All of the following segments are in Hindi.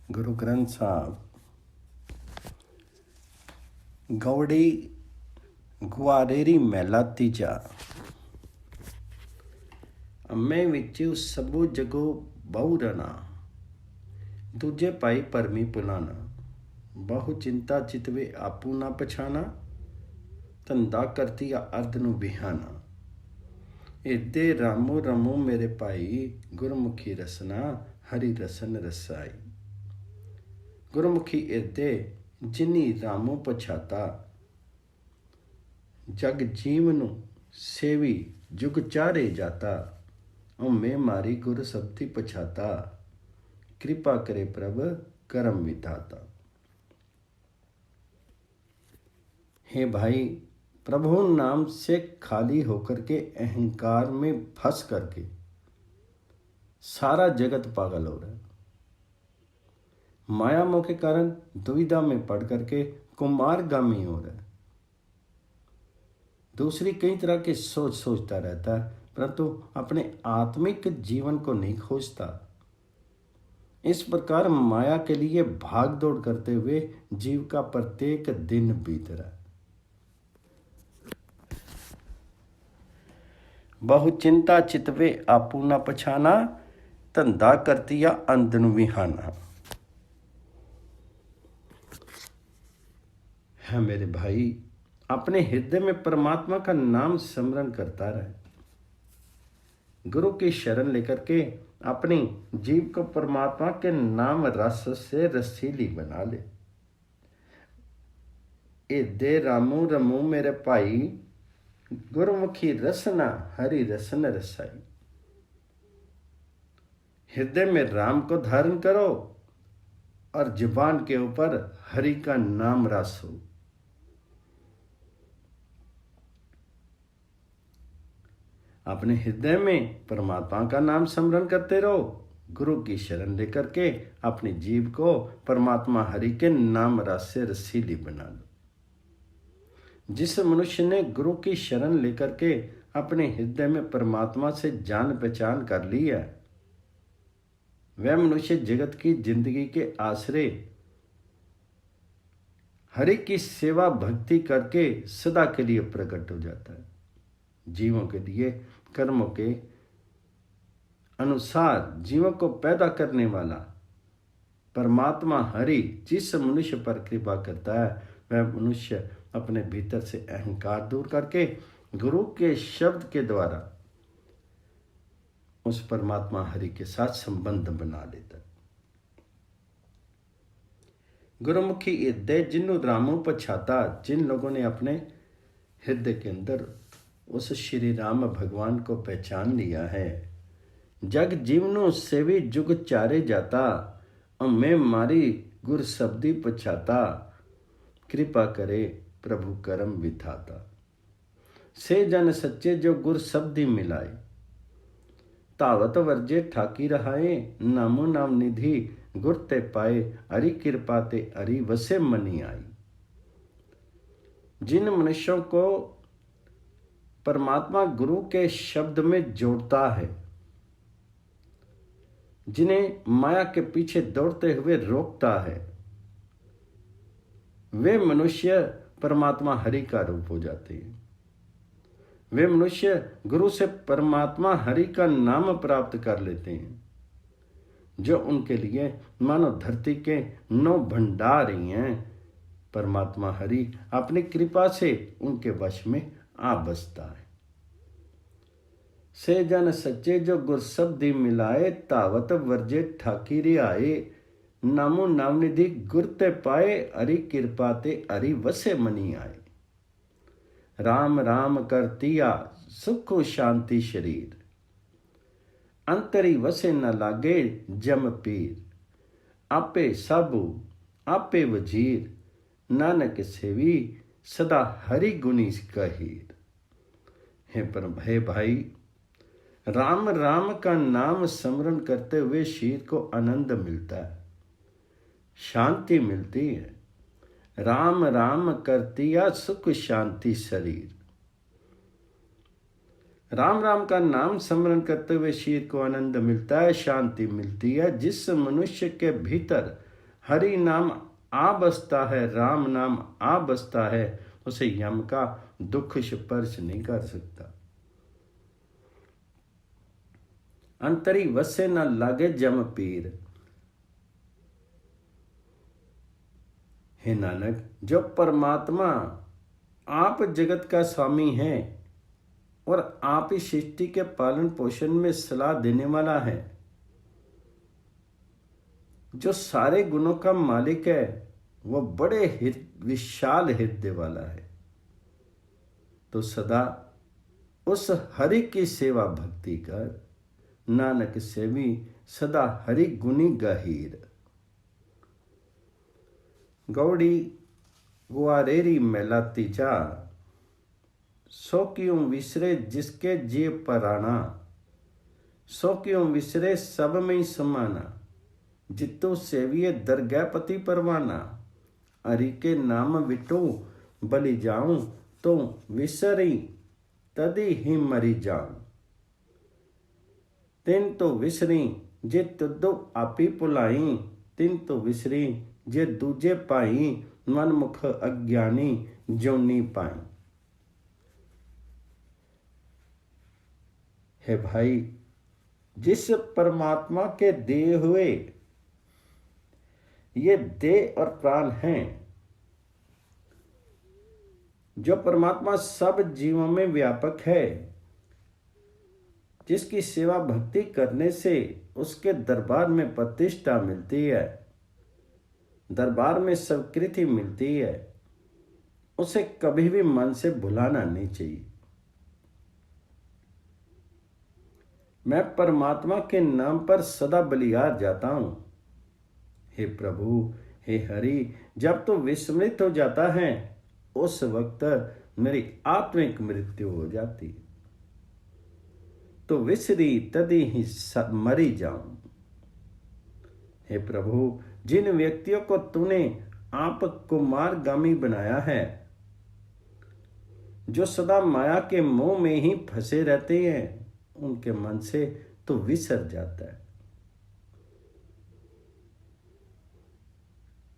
गुरु ग्रंथ साहब गौड़ी गुआरेरी महला तीजा। अम्मे विच सबो जगो बहु रना, दूजे पाई परमी पुलाना। बहु चिंता चितवे आपू ना पछाना, धंधा करती अर्ध नू बिहाना। इदे रामो रमो मेरे भाई, गुरमुखी रसना हरि रसन रसाई। गुरमुखी इदे जिनी रामो पछाता, जग जीवनु सेवी जुग चारे जाता। मैं मारी गुर शब्दी पछाता, कृपा करे प्रभ करम विधाता। हे भाई, प्रभु नाम से खाली होकर के अहंकार में फंस करके सारा जगत पागल हो रहा है। माया मोह के कारण दुविधा में पड़ करके कुमारगामी हो रहा है। दूसरी कई तरह की सोच सोचता रहता है, परंतु अपने आत्मिक जीवन को नहीं खोजता। इस प्रकार माया के लिए भाग दौड़ करते हुए जीव का प्रत्येक दिन बीत रहा है। बहु चिंता चितवे आपू ना पछाना, धंधा करतिया अंधन विहाना। है मेरे भाई, अपने हृदय में परमात्मा का नाम स्मरण करता रहे। गुरु की शरण लेकर के अपनी जीव को परमात्मा के नाम रस से रसीली बना ले। इदे रामो रमो मेरे भाई, गुरमुखी रसना हरि रसन रसाई। हृदय में राम को धारण करो और जुबान के ऊपर हरि का नाम रासो। अपने हृदय में परमात्मा का नाम स्मरण करते रहो। गुरु की शरण लेकर के अपने जीव को परमात्मा हरि के नाम रस से रसीली बना लो। जिस मनुष्य ने गुरु की शरण लेकर के अपने हृदय में परमात्मा से जान पहचान कर ली है, वह मनुष्य जगत की जिंदगी के आश्रय हरि की सेवा भक्ति करके सदा के लिए प्रकट हो जाता है। जीवों के लिए कर्मों के अनुसार जीवों को पैदा करने वाला परमात्मा हरि जिस मनुष्य पर कृपा करता है, वह मनुष्य अपने भीतर से अहंकार दूर करके गुरु के शब्द के द्वारा उस परमात्मा हरि के साथ संबंध बना लेता है। गुरुमुखी इदे जिन्नु रामो पछाता। जिन लोगों ने अपने हृदय के अंदर उस श्री राम भगवान को पहचान लिया है, जग जीवनो सेवी जुग चारे जाता। मैं मारी गुर शब्दी पछाता, कृपा करे प्रभु करम विधाता। से जन सच्चे जो गुर शब्दी मिलाए, तावत वर्जे ठाकी रहाए। नामो नाम निधि गुर ते पाए, हरि कृपा ते हरि वसे मनी आई। जिन मनुष्यों को परमात्मा गुरु के शब्द में जोड़ता है, जिन्हें माया के पीछे दौड़ते हुए रोकता है, वे मनुष्य परमात्मा हरि का रूप हो जाते हैं। वे मनुष्य गुरु से परमात्मा हरि का नाम प्राप्त कर लेते हैं, जो उनके लिए मानो धरती के 9 भंडार ही हैं। परमात्मा हरि अपनी कृपा से उनके वश में आ बसता है। से जन सच्चे जो गुर शब्दी मिलाए, तावत वर्जे ठाकी रे आए। नामो नाम निधि गुर ते पाए, हरि कृपा ते हरि वसे मनी आए। राम राम करतिया सुख शांति शरीर, अंतरी वसे न लागे जम पीर। आपे साबू आपे वजीर, नानक सेवी सदा हरि गुनी कहीर। हे भाई, राम राम का नाम स्मरण करते हुए शरीर को आनंद मिलता है, शांति मिलती है। राम राम करतिया सुख शांति शरीर। राम राम का नाम स्मरण करते हुए शरीर को आनंद मिलता है, शांति मिलती है। जिस मनुष्य के भीतर हरि नाम आ बसता है, राम नाम आ बसता है, उसे यम का दुख स्पर्श नहीं कर सकता। अंतरी वसे न लागे जम पीर। हे नानक, जो परमात्मा आप जगत का स्वामी है और आप ही सृष्टि के पालन पोषण में सलाह देने वाला है, जो सारे गुणों का मालिक है, वो बड़े विशाल हृदय वाला है, तो सदा उस हरि की सेवा भक्ति कर। नानक सेवी सदा हरि गुनी गहीर। गौड़ी गुआरेरी मेला तीजा, सो क्यों विसरे जिसके जी पराना, सो क्यों विसरे सब में ही समाना, जितो सेविये दरगह पति परवाना, हरि के नाम विटो बलि जाऊं, तो विसरी तदी ही मरी जाऊं। तिन तो विसरी जे तुदो आपी पुलाई, तिन तो विसरी जे दूजे पाई, मन मुख अज्ञानी जोनी पाई। हे भाई, जिस परमात्मा के दिए हुए ये देह और प्राण हैं, जो परमात्मा सब जीवों में व्यापक है, जिसकी सेवा भक्ति करने से उसके दरबार में प्रतिष्ठा मिलती है, दरबार में स्वीकृति मिलती है, उसे कभी भी मन से भुलाना नहीं चाहिए। मैं परमात्मा के नाम पर सदा बलिहार जाता हूं। हे प्रभु, हे हरि, जब तो विस्मृत हो जाता है, उस वक्त मेरी आत्मिक मृत्यु हो जाती, तो विसरी तदी ही मरी जाऊं। हे प्रभु, जिन व्यक्तियों को तूने आप कुमारगामी बनाया है, जो सदा माया के मोह में ही फंसे रहते हैं, उनके मन से तो विसर जाता है।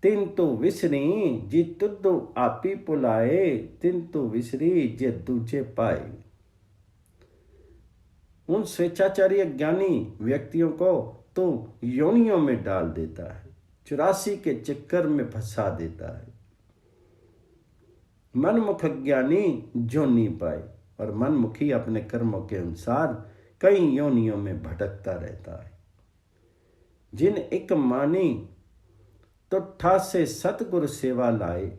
तिन तो विसरी जी तुदो आपी पुलाए, तिन तो विसरी जे दूजे पाए। उन स्वेच्छाचारी अज्ञानी व्यक्तियों को तो योनियों में डाल देता है, 84 के चक्कर में फंसा देता है। मनमुख अज्ञानी जो नहीं पाए, और मनमुखी अपने कर्मों के अनुसार कई योनियों में भटकता रहता है। जिन एक मानी तुठा से सतगुरु सेवा लाए,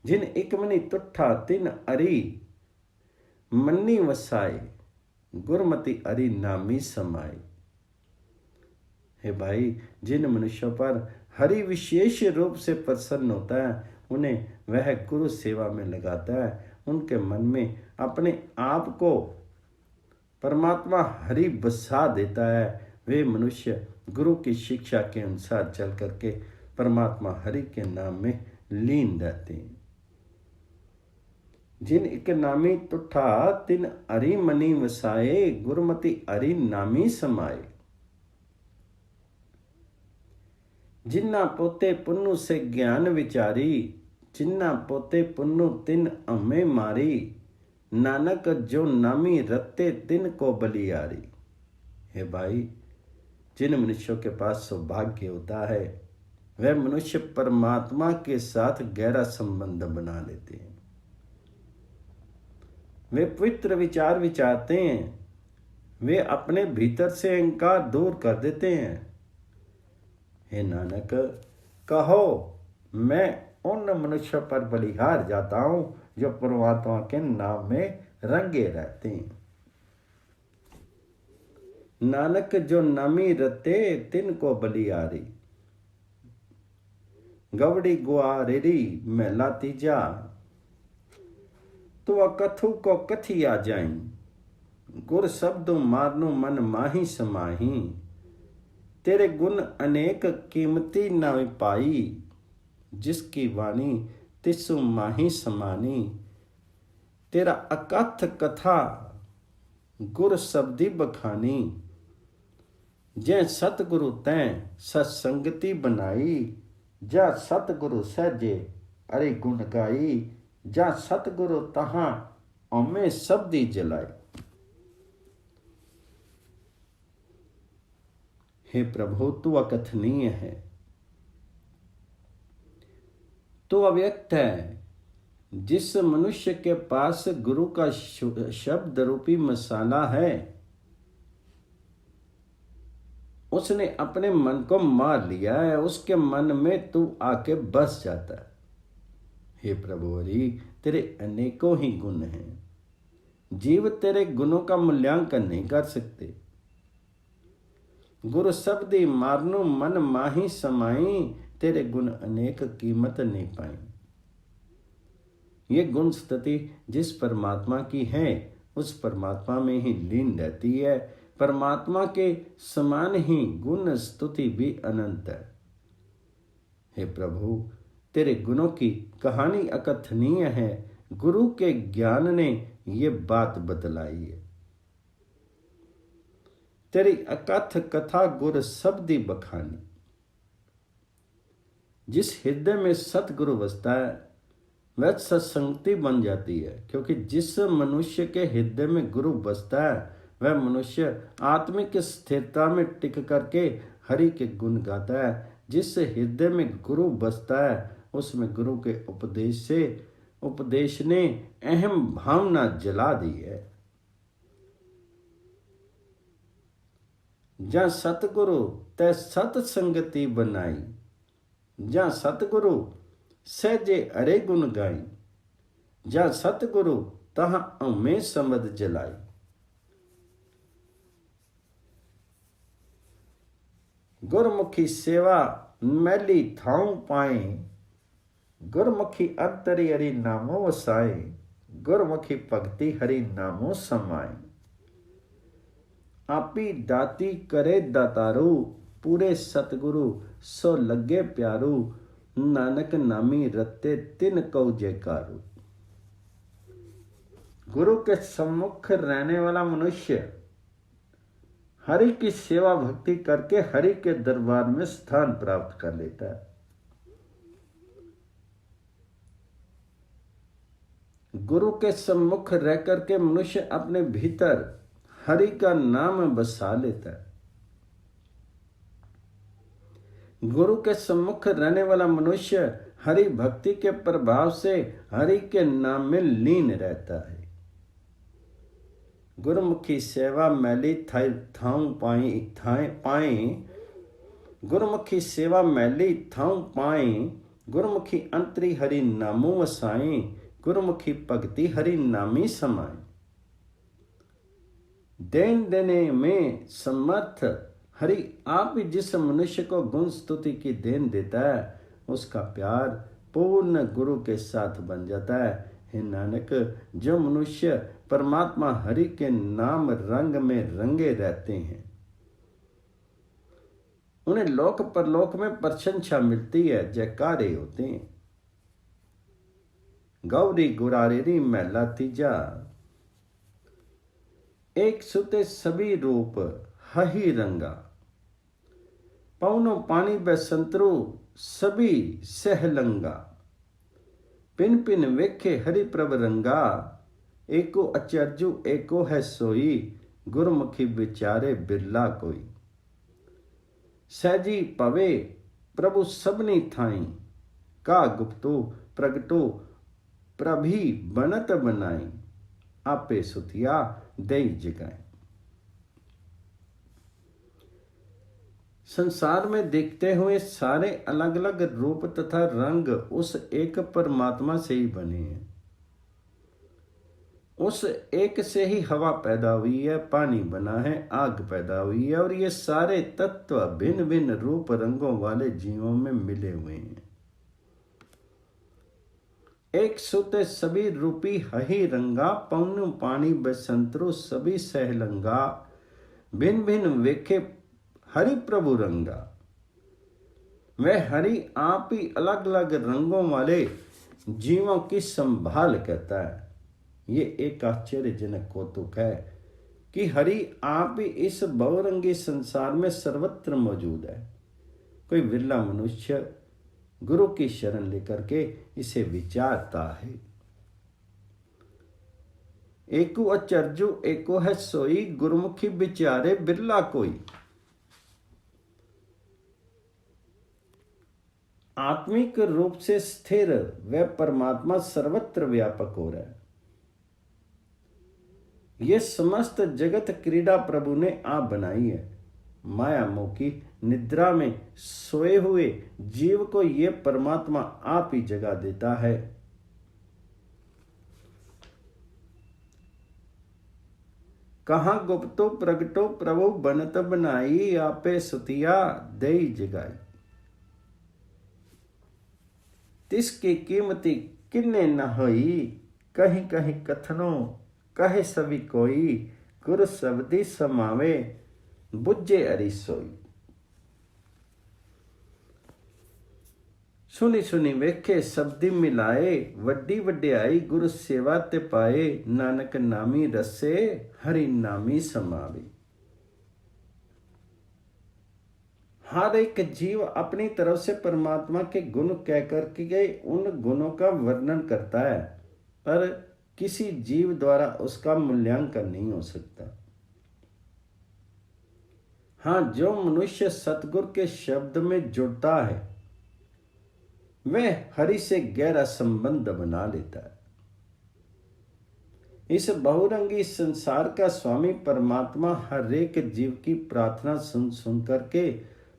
जिन एक मनी तुठा तिन अरी मन्नी वसाए, गुरमति अरी नामी समाए। हे भाई, जिन मनुष्यों पर हरि विशेष रूप से प्रसन्न होता है, उन्हें वह गुरु सेवा में लगाता है, उनके मन में अपने आप को परमात्मा हरि बसा देता है। वे मनुष्य गुरु की शिक्षा के अनुसार चल करके परमात्मा हरि के नाम में लीन रहते हैं। जिन एक नामी तुठा तिन अरि मनी वसाए, गुरमति अरि नामी समाए। जिन्ना पोते पुन्नु से ज्ञान विचारी, जिन्ना पोते पुन्नु तिन अम्मे मारी, नानक जो नामी रत्ते तिन को बलियारी। हे भाई, जिन मनुष्यों के पास सौभाग्य होता है, वह मनुष्य परमात्मा के साथ गहरा संबंध बना लेते हैं। वे पवित्र विचार विचारते हैं, वे अपने भीतर से अहंकार दूर कर देते हैं। हे नानक, कहो मैं उन मनुष्यों पर बलिहार जाता हूं जो परमात्मा के नाम में रंगे रहते हैं। नानक जो नामी रते तिन को बलियारी। गवड़ी गुआरेरी मेला तीजा, तो अकथु को कथिया जाई, गुर शब्दों मारनु मन माही समाही। तेरे गुण अनेक कीमती न पाई, जिसकी वाणी तिसु माही समानी। तेरा अकथ कथा गुर शब्दी बखानी, जै सतगुरु तैं सत्संगति बनाई, जा सतगुरु सहजे अरे गुण गाई, जा सतगुरु तहां औमे सबदी जलाई। हे प्रभु, तू अकथनीय है, तू अव्यक्त है। जिस मनुष्य के पास गुरु का शब्द रूपी मसाला है, उसने अपने मन को मार लिया है, उसके मन में तू आके बस जाता है। हे प्रभु हरि, तेरे अनेकों ही गुण हैं, जीव तेरे गुणों का मूल्यांकन नहीं कर सकते। गुरु शब्दी मारनु मन माही समाई, तेरे गुण अनेक कीमत नहीं पाई। ये गुण स्तुति जिस परमात्मा की है, उस परमात्मा में ही लीन रहती है। परमात्मा के समान ही गुण स्तुति भी अनंत है। हे प्रभु, तेरे गुणों की कहानी अकथनीय है। गुरु के ज्ञान ने ये बात बतलाई है। तेरी अकथ कथा गुर शब्दी बखानी। जिस हृदय में सतगुरु बसता है वह सत्संगति बन जाती है, क्योंकि जिस मनुष्य के हृदय में गुरु बसता है वह मनुष्य आत्मिक स्थिरता में टिक करके हरि के गुण गाता है। जिस हृदय में गुरु बसता है उसमें गुरु के उपदेश ने अहम भावना जला दी है। जा सतगुरु तै सतसंगति बनाई, जा सतगुरु सहजे अरे गुण गाई, जा सतगुरु तहां औमे समद जलाई। गुरमुखी सेवा मैली थाऊं पाए, गुरमुखी अंतरी हरि नामो वसाए, गुरमुखी भक्ति हरि नामो समाए। आपी दाती करे दातारू, पूरे सतगुरु सो लगे प्यारू, नानक नामी रते तिन कौ जयकारू। गुरु के सम्मुख रहने वाला मनुष्य हरि की सेवा भक्ति करके हरि के दरबार में स्थान प्राप्त कर लेता है। गुरु के सम्मुख रह करके मनुष्य अपने भीतर हरि का नाम बसा लेता है। गुरु के सम्मुख रहने वाला मनुष्य हरि भक्ति के प्रभाव से हरि के नाम में लीन रहता है। गुरुमुखी सेवा मैली थाऊं पाए, गुरुमुखी सेवा मैली थाऊं पाए, गुरुमुखी अंतरी हरि नामो वसाए, गुरुमुखी भक्ति हरि नामी समाए। देन देने में समर्थ हरि आप ही जिस मनुष्य को गुण स्तुति की देन देता है, उसका प्यार पूर्ण गुरु के साथ बन जाता है। हे नानक, जो मनुष्य परमात्मा हरि के नाम रंग में रंगे रहते हैं, उन्हें लोक परलोक में प्रशंसा मिलती है, जयकारे होते हैं। गौरी गुरारेरी महला तीजा, एक सुते सभी रूप हही रंगा, पवनो पानी बसंतरू सभी सहलंगा, पिन पिन वेखे हरि प्रभ रंगा, एको अचरजु एको है सोई, गुरमुखी विचारे बिरला कोई। सहजी पवे प्रभु सबनी थाई, का गुप्तो प्रगटो प्रभी बनत बनाई, आपे सुतिया दई जगाए। संसार में देखते हुए सारे अलग अलग रूप तथा रंग उस एक परमात्मा से ही बने हैं। उस एक से ही हवा पैदा हुई है, पानी बना है, आग पैदा हुई है, और ये सारे तत्व भिन्न भिन्न रूप रंगों वाले जीवों में मिले हुए हैं। एक सुते सभी रूपी हही रंगा, पवनु पानी बसंतरु सभी सहलंगा, भिन्न भिन्न वेखे हरि प्रभु रंगा। वह हरि आप ही अलग अलग रंगों वाले जीवों की संभाल करता है। ये एक आश्चर्यजनक कौतुक है कि हरि आप ही इस बहुरंगी संसार में सर्वत्र मौजूद है। कोई विरला मनुष्य गुरु की शरण लेकर के इसे विचारता है। एको अचरजु एको है सोई, गुरुमुखी विचारे बिरला कोई। आत्मिक रूप से स्थिर वह परमात्मा सर्वत्र व्यापक हो रहा है। यह समस्त जगत क्रीड़ा प्रभु ने आप बनाई है। माया मोह की निद्रा में सोए हुए जीव को यह परमात्मा आप ही जगा देता है। कहाँ गुप्तो प्रगटो प्रभु बनत बनाई, आपे सुतिया दई जगाई। तिसकी कीमती किन्ने न होई, कहीं कहीं कथनो कहे सभी कोई। गुरु शब्दी समावे बुझे अरि सोई। सुनी सुनी वेखे शब्दी मिलाए, वड्डी वड्याई गुरु सेवा ते पाए। नानक नामी रसे हरि नामी समावे। हर एक जीव अपनी तरफ से परमात्मा के गुण कह करके उन गुणों का वर्णन करता है, पर किसी जीव द्वारा उसका मूल्यांकन नहीं हो सकता। हाँ, जो मनुष्य सतगुरु के शब्द में जुड़ता है वह हरि से गहरा संबंध बना लेता है। इस बहुरंगी संसार का स्वामी परमात्मा हर एक जीव की प्रार्थना सुन सुन करके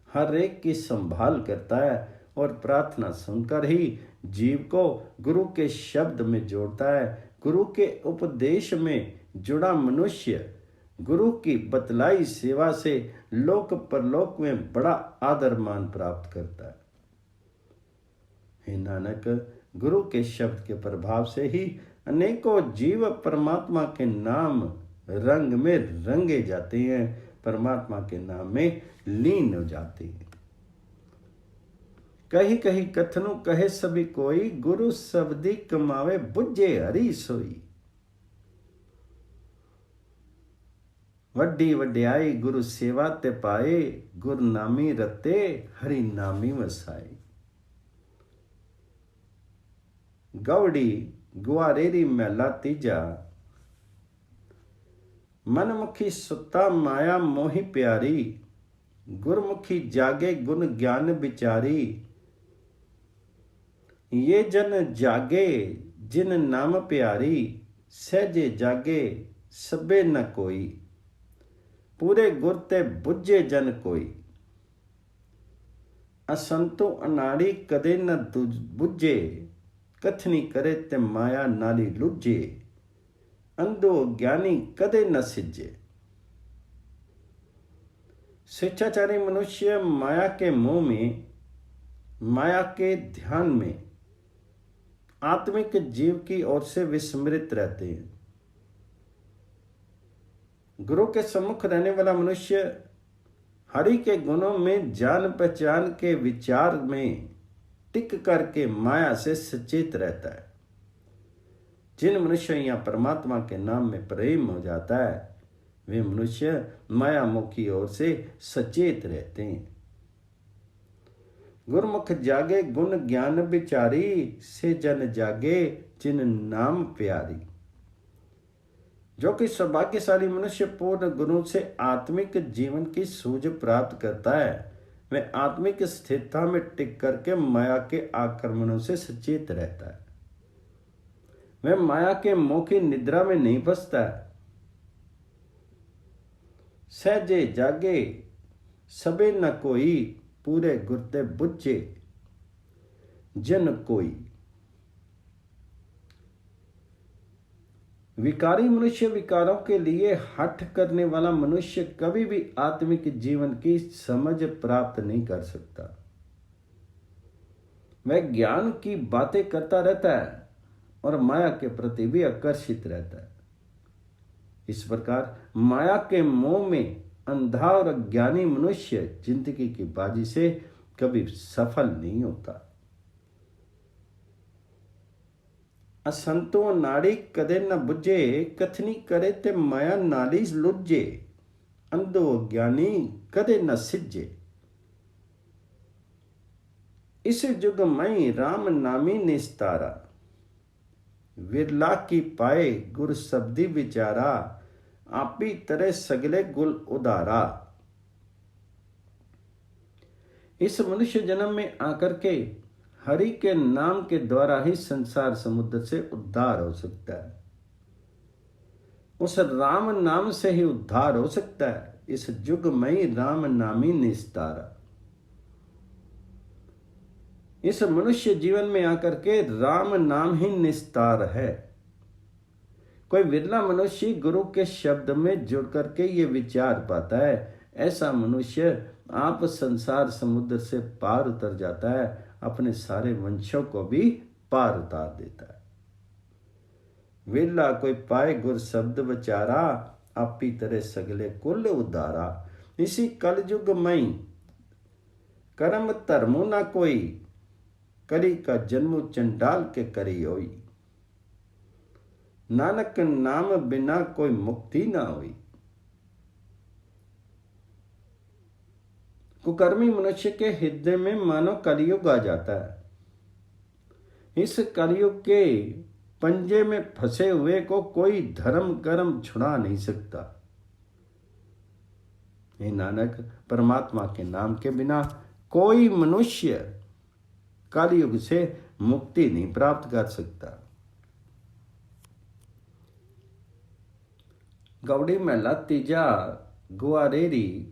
हर एक की संभाल करता है, और प्रार्थना सुनकर ही जीव को गुरु के शब्द में जोड़ता है। गुरु के उपदेश में जुड़ा मनुष्य गुरु की बतलाई सेवा से लोक परलोक में बड़ा आदर मान प्राप्त करता है। हे नानक, गुरु के शब्द के प्रभाव से ही अनेकों जीव परमात्मा के नाम रंग में रंगे जाते हैं, परमात्मा के नाम में लीन हो जाते हैं। कहीं कहीं कथनु कहे सभी कोई, गुरु शब्दी कमावे बुझे हरि सोई। वड्डी वड्याई गुरु सेवा ते पाए, गुर नामी रते हरि नामी वसाए। गौड़ी गुआरेरी महला तीजा, मनमुखी सुता माया मोहि प्यारी। गुरमुखी जागे गुण ज्ञान विचारी। ये जन जागे जिन नाम प्यारी, सहजे जागे सबे न कोई। पूरे गुर ते बुझे जन कोई। असंतो अनाड़ी कदे न बुझे, कथनी करे ते माया नाली लुझे। अंधो ज्ञानी कदे न सिजे। स्वेच्छाचारी मनुष्य माया के मोह में, माया के ध्यान में आत्मिक जीव की ओर से विस्मृत रहते हैं। गुरु के सम्मुख रहने वाला मनुष्य हरि के गुणों में जान पहचान के विचार में टिक करके माया से सचेत रहता है। जिन मनुष्य या परमात्मा के नाम में प्रेम हो जाता है वे मनुष्य माया मोह की ओर से सचेत रहते हैं। गुरमुख जागे गुण ज्ञान विचारी, से जन जागे जिन नाम प्यारी। जो कि सौभाग्यशाली मनुष्य पूर्ण गुरु से आत्मिक जीवन की सूझ प्राप्त करता है, वह आत्मिक स्थिरता में टिक करके माया के आक्रमणों से सचेत रहता है। वह माया के मोह की निद्रा में नहीं फंसता है। सहजे जागे सबे न कोई, पूरे गुरते बुझे जन कोई। विकारी मनुष्य विकारों के लिए हठ करने वाला मनुष्य कभी भी आत्मिक जीवन की समझ प्राप्त नहीं कर सकता। वह ज्ञान की बातें करता रहता है और माया के प्रति भी आकर्षित रहता है। इस प्रकार माया के मोह में अंधा और अज्ञानी मनुष्य जिंदगी की बाजी से कभी सफल नहीं होता। असंतो नाड़ी कदे न बुझे, कथनी करे ते माया नाली लुझे, अंधो अज्ञानी कदे न सिजे। इस युग मई राम नामी निस्तारा, विरला की पाए गुर शब्दी विचारा, आपी तरह सगले गुल उदारा। इस मनुष्य जन्म में आकर के हरि के नाम के द्वारा ही संसार समुद्र से उद्धार हो सकता है। उस राम नाम से ही उद्धार हो सकता है। इस युग में ही राम नामी निस्तारा। इस मनुष्य जीवन में आकर के राम नाम ही निस्तार है। कोई विरला मनुष्य गुरु के शब्द में जुड़ करके ये विचार पाता है। ऐसा मनुष्य आप संसार समुद्र से पार उतर जाता है, अपने सारे वंशों को भी पार उतार देता है। विरला कोई पाए गुर शब्द विचारा, आपी तरह सगले कुल उदारा। इसी कलयुग में कर्म धर्मो ना कोई, करी का जन्म चंडाल के करी होई। नानक नाम बिना कोई मुक्ति ना हुई। कुकर्मी मनुष्य के हृदय में मानो कलयुग आ जाता है। इस कलयुग के पंजे में फंसे हुए को कोई धर्म कर्म छुड़ा नहीं सकता। हे नानक, परमात्मा के नाम के बिना कोई मनुष्य कलयुग से मुक्ति नहीं प्राप्त कर सकता। गौड़ी महला तीजा गुआरेरी,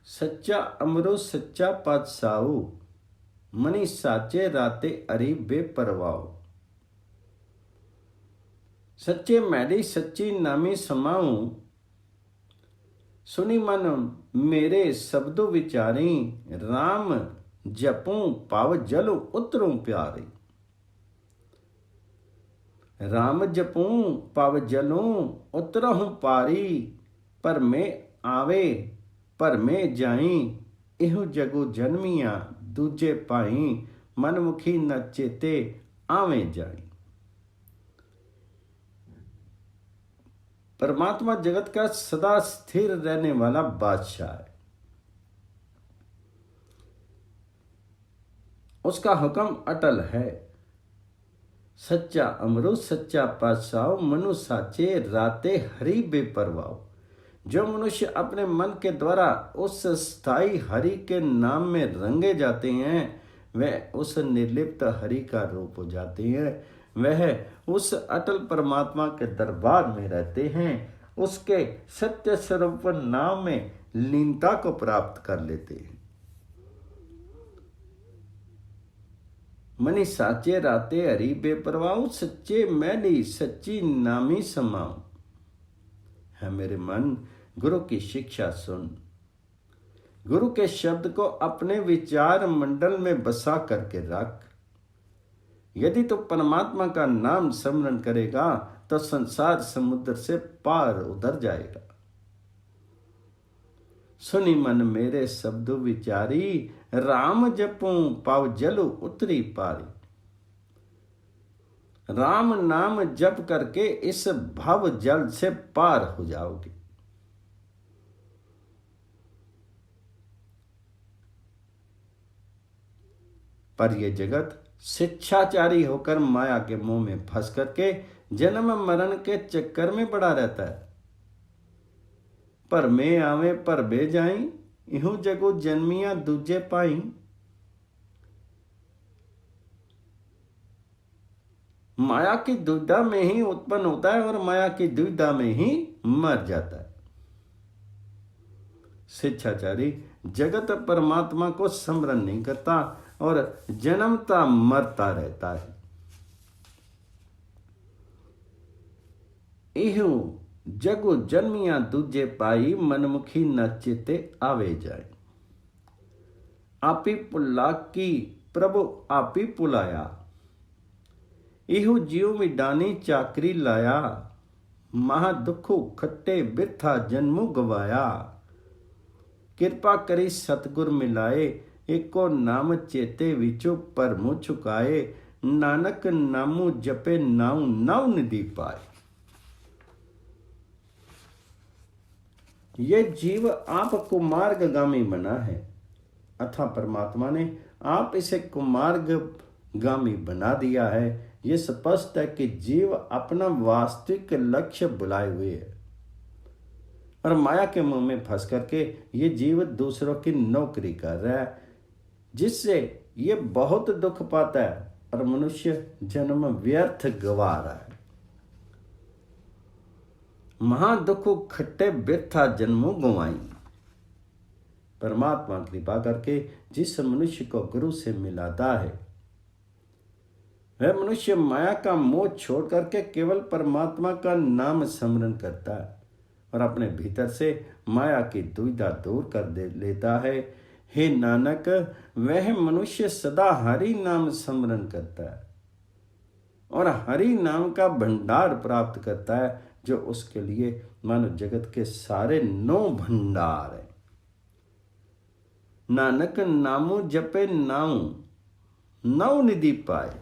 सच्चा अमरो सच्चा पातशाहू, मनी साचे राते अरी बेपरवाओ। सच्चे मैडी सच्ची नामी समाऊं, सुनी मन मेरे शब्दों विचारी, राम जपूं पाव जल उतरूं प्यारी। राम जपूं पाव जलों उतरहूं पारी, पर में आवे पर में जाई, इहु जगु जन्मिया दूजे पाई, मनमुखी न चेते आवे जाई। परमात्मा जगत का सदा स्थिर रहने वाला बादशाह है। उसका हुक्म अटल है। सच्चा अमरो सच्चा पातशाह, मनु साचे राते हरि बेपरवाओ। जो मनुष्य अपने मन के द्वारा उस स्थायी हरि के नाम में रंगे जाते हैं, वह उस निर्लिप्त हरि का रूप हो जाते हैं। वह उस अटल परमात्मा के दरबार में रहते हैं। उसके सत्य स्वरूप नाम में लीनता को प्राप्त कर लेते हैं। मनी साचे राते हरि बेपरवाऊ, सच्चे मैली सच्ची नामी समाऊं। है मेरे मन, गुरु की शिक्षा सुन। गुरु के शब्द को अपने विचार मंडल में बसा करके रख। यदि तो परमात्मा का नाम स्मरण करेगा तो संसार समुद्र से पार उतर जाएगा। सुनी मन मेरे शब्द विचारी, राम जपूं पाव जल उतरी पारी। राम नाम जप करके इस भव जल से पार हो जाओगे। पर यह जगत शिक्षाचारी होकर माया के मुंह में फंस करके जन्म मरण के चक्कर में पड़ा रहता है। पर में आवे पर बे जाई, इहू जगो जन्मिया दूजे पाई। माया की दुविधा में ही उत्पन्न होता है और माया की दुविधा में ही मर जाता है। शिक्षाचारी जगत परमात्मा को स्मरण नहीं करता और जन्मता मरता रहता है। इहू जगु जन्मिया दूजे पाई, मनमुखी न चेते आवे जाए। आपी पुला की प्रभु आपी पुलाया, इहू जीव मिडानी चाकरी लाया। महा दुखो खट्टे बिरथा जन्मु गवाया। कृपा करी सतगुर मिलाए, एको नाम चेते विचो परमु चुकाए। नानक नामू जपे नाउ नाउ निधि पाए। ये जीव आप कुमार्गगामी बना है, अथा परमात्मा ने आप इसे कुमार्गगामी बना दिया है। ये स्पष्ट है कि जीव अपना वास्तविक लक्ष्य बुलाए हुए है और माया के मुंह में फंस करके ये जीव दूसरों की नौकरी कर रहा है, जिससे ये बहुत दुख पाता है और मनुष्य जन्म व्यर्थ गवा रहा है। महादुख खट्टे बिरथा जन्मों गंवाई। परमात्मा कृपा करके जिस मनुष्य को गुरु से मिलाता है, वह मनुष्य माया का मोह छोड़ करके केवल परमात्मा का नाम स्मरण करता है और अपने भीतर से माया की दुविधा दूर कर दे लेता है। हे नानक, वह मनुष्य सदा हरि नाम स्मरण करता है और हरि नाम का भंडार प्राप्त करता है, जो उसके लिए मानो जगत के सारे 9 भंडार है। नानक नामो जपे नाउ नाउ निधि पाए।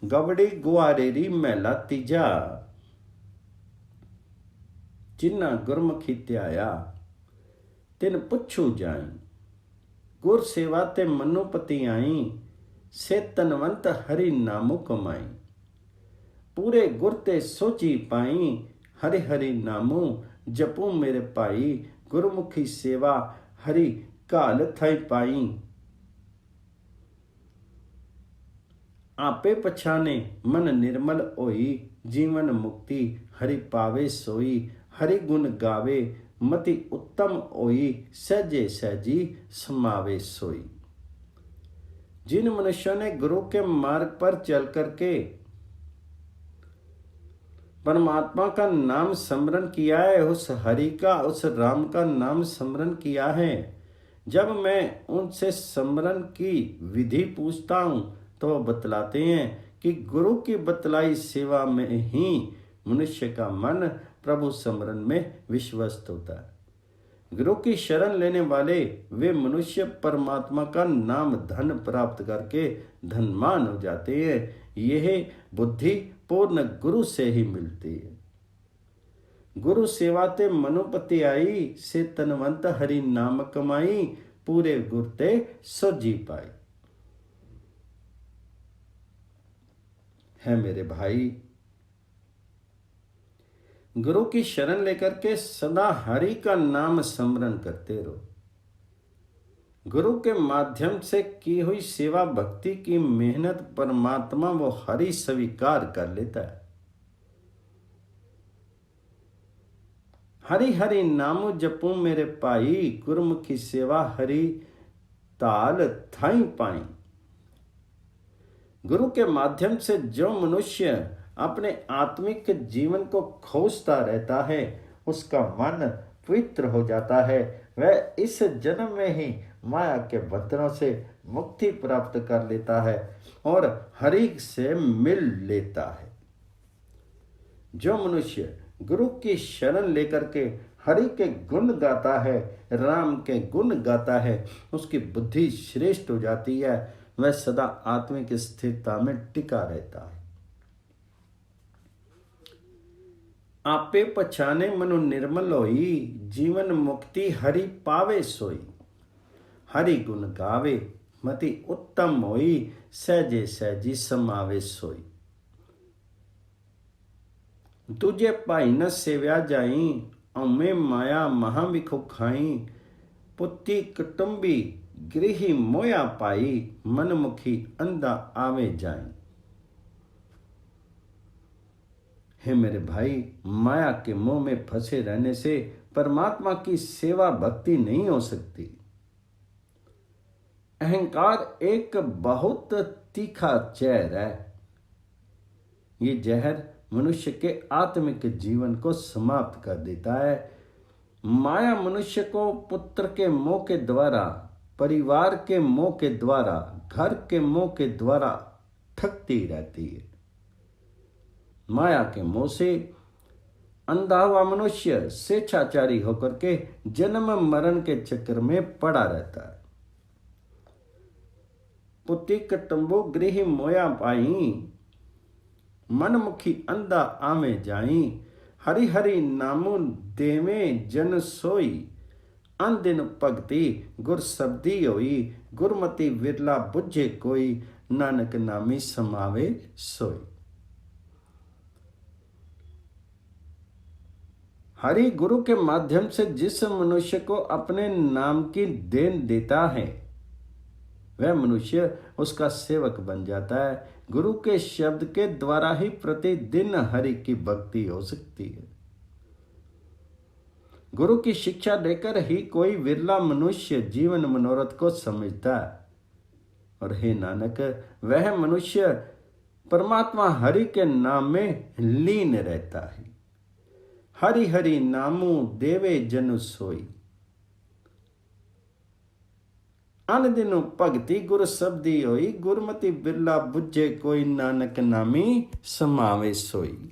गवड़ी गुआरेरी महला तीजा, जिन्ना गुरमुखी त्याया तिन पुछू जाई। गुर सेवा ते मनुपति आई, से तनवंत हरि नामो कमाई। पूरे गुर ते सोची पाई, हरि हरि नामो जपू मेरे पाई। गुरमुखी सेवा हरि काल थाई पाई। आपे पछाने मन निर्मल होई, जीवन मुक्ति हरि पावे सोई। हरि गुण गावे मति उत्तम होई, सहजे सहजी समावे सोई। जिन मनुष्यों ने गुरु के मार्ग पर चल करके परमात्मा का नाम स्मरण किया है, उस हरि का, उस राम का नाम स्मरण किया है, जब मैं उनसे स्मरण की विधि पूछता हूं तो वो बतलाते हैं कि गुरु की बतलाई सेवा में ही मनुष्य का मन प्रभु स्मरण में विश्वस्त होता है। गुरु की शरण लेने वाले वे मनुष्य परमात्मा का नाम धन प्राप्त करके धनवान हो जाते हैं। यह बुद्धि पूर्ण गुरु से ही मिलती है। गुरु सेवा ते मनुपति आई, से तनवंत हरि नाम कमाई। पूरे गुर ते सोजी पाई। है मेरे भाई, गुरु की शरण लेकर के सदा हरि का नाम स्मरण करते रहो। गुरु के माध्यम से की हुई सेवा भक्ति की मेहनत परमात्मा वो हरि स्वीकार कर लेता है। हरि हरि नाम जपू मेरे पाई, गुरुमुखी सेवा हरि ताल थाई पाई। गुरु के माध्यम से जो मनुष्य अपने आत्मिक जीवन को खोजता रहता है, उसका मन पवित्र हो जाता है। वह इस जन्म में ही माया के बंधनों से मुक्ति प्राप्त कर लेता है और हरि से मिल लेता है। जो मनुष्य गुरु की शरण लेकर के हरि के गुण गाता है, राम के गुण गाता है, उसकी बुद्धि श्रेष्ठ हो जाती है। वह सदा आत्मिक स्थिरता में टिका रहता है। आपे पछाने मनु निर्मल होई, जीवन मुक्ति हरि पावे सोई। हरि गुण गावे मति उत्तम होई, सहजे सहजी समावे सोई। तुझे पाई न सेव्या जाई, अमे माया महाविखु खाई। पुत्ती कुटुंबी गृही मोया पाई, मनमुखी अंधा आवे जाई। हे मेरे भाई, माया के मोह में फंसे रहने से परमात्मा की सेवा भक्ति नहीं हो सकती। अहंकार एक बहुत तीखा जहर है। ये जहर मनुष्य के आत्मिक जीवन को समाप्त कर देता है। माया मनुष्य को पुत्र के मोह के द्वारा, परिवार के मोह के द्वारा, घर के मोह के द्वारा ठगती रहती है। माया के मोह से अंधा हुआ मनुष्य स्वेच्छाचारी होकर के जन्म मरण के चक्कर में पड़ा रहता है। पुति कटंबो गृह मोया पाई, मनमुखी अंधा आवे जाई, हरि हरि नामो देवे जन सोई, अन दिन भगति गुर शब्दी होई, गुरमति विरला बुझे कोई, नानक नामी समावे सोई। हरि गुरु के माध्यम से जिस मनुष्य को अपने नाम की देन देता है वह मनुष्य उसका सेवक बन जाता है। गुरु के शब्द के द्वारा ही प्रतिदिन हरि की भक्ति हो सकती है। गुरु की शिक्षा देकर ही कोई विरला मनुष्य जीवन मनोरथ को समझता है। और हे नानक, वह मनुष्य परमात्मा हरि के नाम में लीन रहता है। हरि हरि नामो देवे जनु सोई, अन दिनो भगति गुर शब्दी होई, गुरमति बिरला बुझे कोई, नानक नामी समावे सोई।